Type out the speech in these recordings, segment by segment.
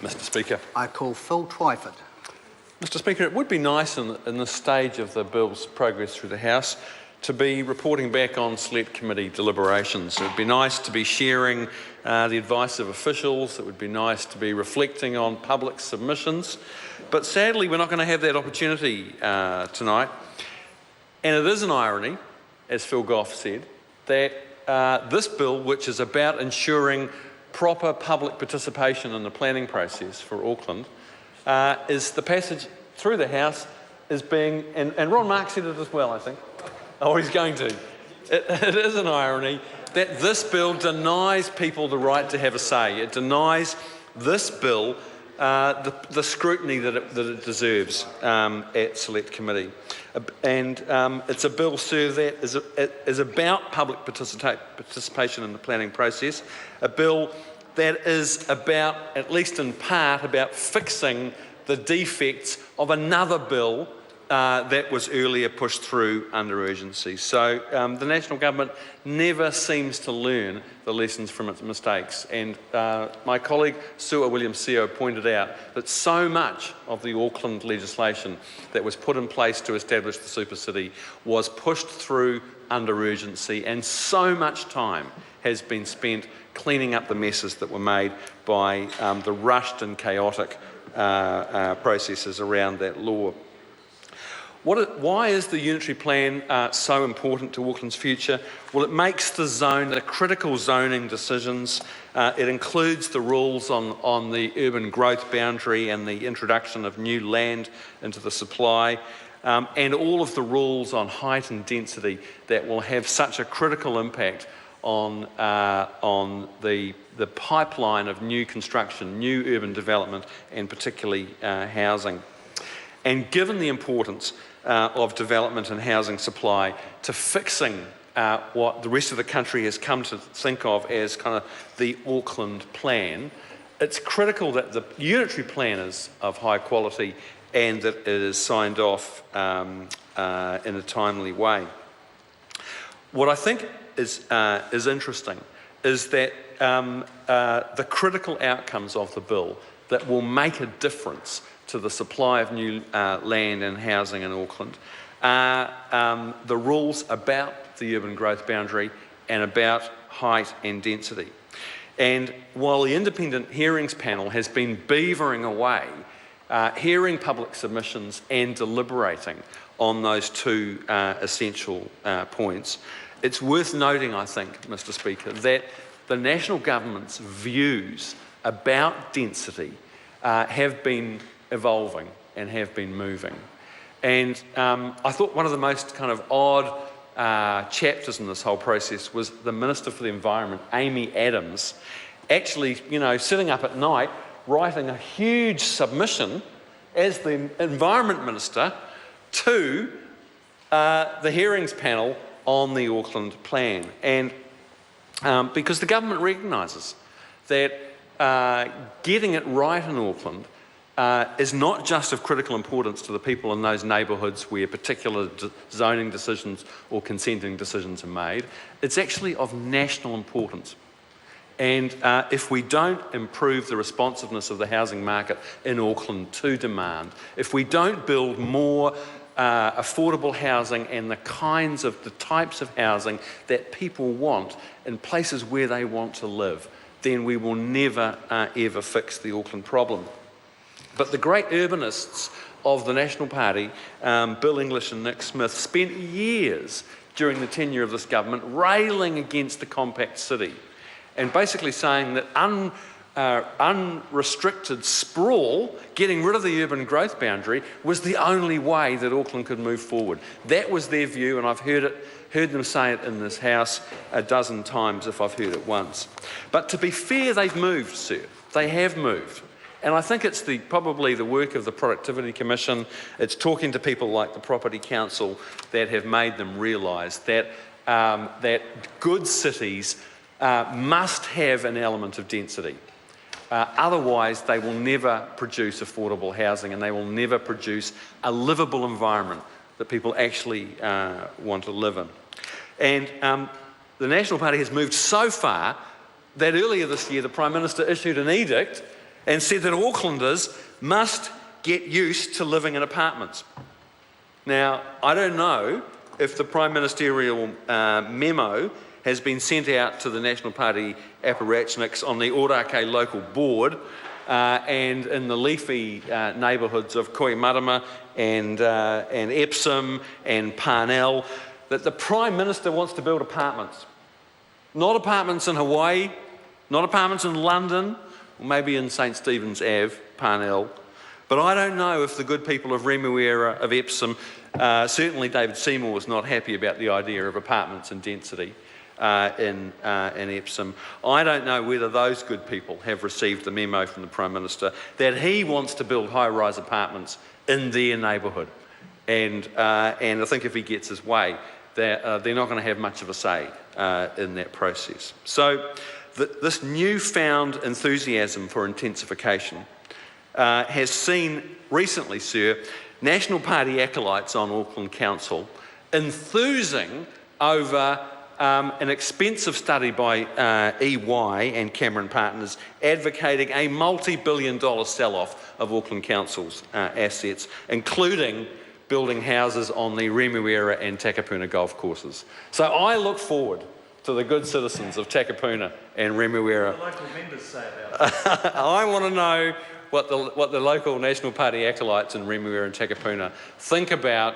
Mr Speaker. I call Phil Twyford. Mr Speaker, it would be nice in this stage of the bill's progress through the House to be reporting back on Select Committee deliberations. It would be nice to be sharing the advice of officials. It would be nice to be reflecting on public submissions. But sadly, we're not going to have that opportunity tonight. And it is an irony, as Phil Goff said, that this bill, which is about ensuring proper public participation in the planning process for Auckland, is the passage through the House is being, and Ron Mark said it as well, I think. Oh, he's going to. It is an irony that this bill denies people the right to have a say. It denies this bill the scrutiny that it deserves at Select Committee. And it's a bill, sir, that is about public participation in the planning process, a bill that is about, at least in part, about fixing the defects of another bill that was earlier pushed through under urgency. So the National Government never seems to learn the lessons from its mistakes. And my colleague Sua Williams-Seo pointed out that so much of the Auckland legislation that was put in place to establish the super city was pushed through under urgency, and so much time has been spent cleaning up the messes that were made by the rushed and chaotic processes around that law. Why is the unitary plan so important to Auckland's future? Well, it makes the critical zoning decisions. It includes the rules on the urban growth boundary and the introduction of new land into the supply, and all of the rules on height and density that will have such a critical impact on the pipeline of new construction, new urban development, and particularly housing. And given the importance of development and housing supply to fixing what the rest of the country has come to think of as kind of the Auckland plan, it's critical that the unitary plan is of high quality and that it is signed off in a timely way. What I think is interesting is that the critical outcomes of the bill that will make a difference to the supply of new land and housing in Auckland are the rules about the urban growth boundary and about height and density. And while the independent hearings panel has been beavering away, hearing public submissions and deliberating on those two essential points, it's worth noting, I think, Mr Speaker, that the National Government's views about density have been evolving and have been moving. And I thought one of the most kind of odd chapters in this whole process was the Minister for the Environment, Amy Adams, actually, sitting up at night writing a huge submission as the Environment Minister to the hearings panel on the Auckland plan. And because the government recognises that getting it right in Auckland is not just of critical importance to the people in those neighbourhoods where particular zoning decisions or consenting decisions are made, it's actually of national importance. And if we don't improve the responsiveness of the housing market in Auckland to demand, if we don't build more affordable housing and the types of housing that people want in places where they want to live, then we will never ever fix the Auckland problem. But the great urbanists of the National Party, Bill English and Nick Smith, spent years during the tenure of this government railing against the compact city and basically saying that unrestricted sprawl, getting rid of the urban growth boundary, was the only way that Auckland could move forward. That was their view, and I've heard them say it in this House a dozen times if I've heard it once. But to be fair, they've moved, sir. They have moved. And I think it's probably the work of the Productivity Commission, it's talking to people like the Property Council that have made them realise that good cities must have an element of density. Otherwise, they will never produce affordable housing and they will never produce a livable environment that people actually want to live in. And the National Party has moved so far that earlier this year the Prime Minister issued an edict and said that Aucklanders must get used to living in apartments. Now, I don't know if the Prime Ministerial memo has been sent out to the National Party apparatchiks on the Ōrākei local board and in the leafy neighbourhoods of Koimarama and Epsom and Parnell, that the Prime Minister wants to build apartments. Not apartments in Hawaii, not apartments in London, or maybe in St Stephen's Ave, Parnell. But I don't know if the good people of Remuera, of Epsom, certainly David Seymour was not happy about the idea of apartments and density in Epsom. I don't know whether those good people have received the memo from the Prime Minister that he wants to build high-rise apartments in their neighbourhood. And I think if he gets his way, they're not going to have much of a say in that process. So this newfound enthusiasm for intensification has seen recently, sir, National Party acolytes on Auckland Council enthusing over an expensive study by EY and Cameron Partners advocating a multi-billion-dollar sell-off of Auckland Council's assets, including building houses on the Remuera and Takapuna golf courses. So I look forward to the good citizens of Takapuna and Remuera. What do the local members say about it? I want to know what the local National Party acolytes in Remuera and Takapuna think about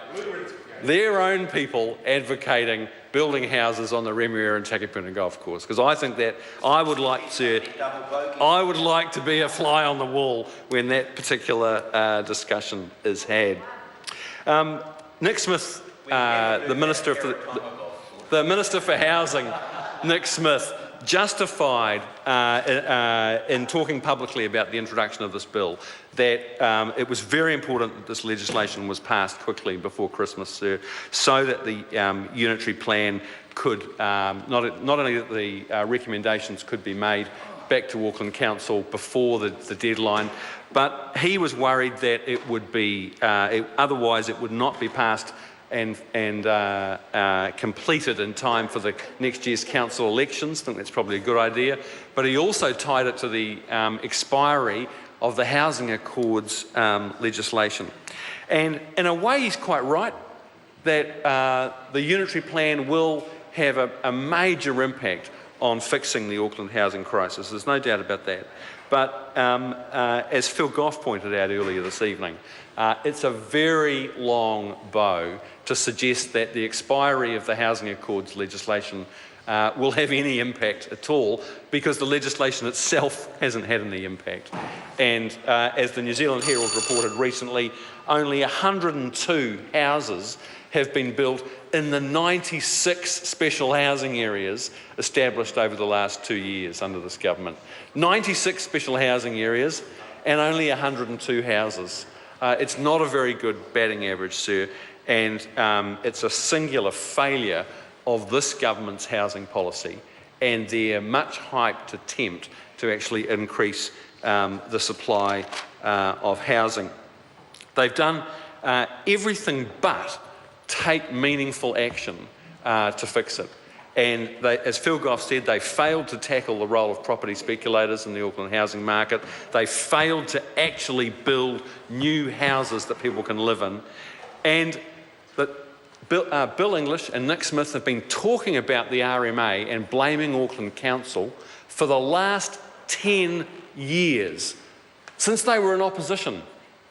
their own people advocating building houses on the Remuera and Takapuna golf course, because I think that I would like to be a fly on the wall when that particular discussion is had. Nick Smith, the Minister for Housing, Nick Smith, justified in talking publicly about the introduction of this bill that it was very important that this legislation was passed quickly before Christmas, sir, so that the unitary plan could, not only that the recommendations could be made back to Auckland Council before the deadline, but he was worried that it would be, otherwise it would not be passed and completed in time for the next year's council elections. I think that's probably a good idea. But he also tied it to the expiry of the Housing Accords legislation. And in a way, he's quite right that the unitary plan will have a major impact on fixing the Auckland housing crisis. There's no doubt about that. But as Phil Goff pointed out earlier this evening, it's a very long bow to suggest that the expiry of the Housing Accords legislation will have any impact at all, because the legislation itself hasn't had any impact. And as the New Zealand Herald reported recently, only 102 houses have been built in the 96 special housing areas established over the last 2 years under this government. 96 special housing areas and only 102 houses. It's not a very good batting average, sir, and it's a singular failure of this government's housing policy and their much hyped attempt to actually increase the supply of housing. They've done everything but take meaningful action to fix it. And they, as Phil Goff said, they failed to tackle the role of property speculators in the Auckland housing market. They failed to actually build new houses that people can live in. And Bill English and Nick Smith have been talking about the RMA and blaming Auckland Council for the last 10 years. Since they were in opposition,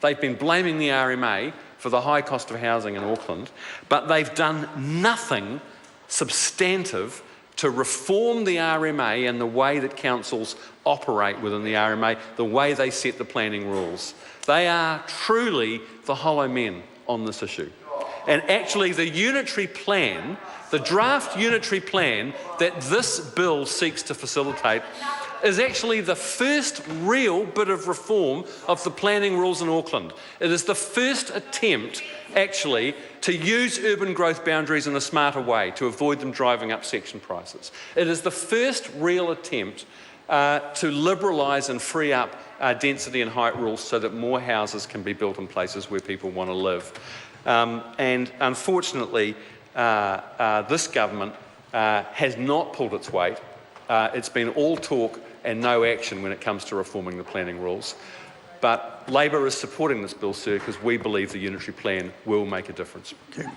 they've been blaming the RMA for the high cost of housing in Auckland, but they've done nothing substantive to reform the RMA and the way that councils operate within the RMA, the way they set the planning rules. They are truly the hollow men on this issue. And actually the unitary plan, the draft unitary plan that this bill seeks to facilitate, is actually the first real bit of reform of the planning rules in Auckland. It is the first attempt, actually, to use urban growth boundaries in a smarter way to avoid them driving up section prices. It is the first real attempt to liberalise and free up density and height rules so that more houses can be built in places where people want to live. And unfortunately, this government has not pulled its weight. It's been all talk and no action when it comes to reforming the planning rules. But Labor is supporting this bill, sir, because we believe the unitary plan will make a difference. Okay.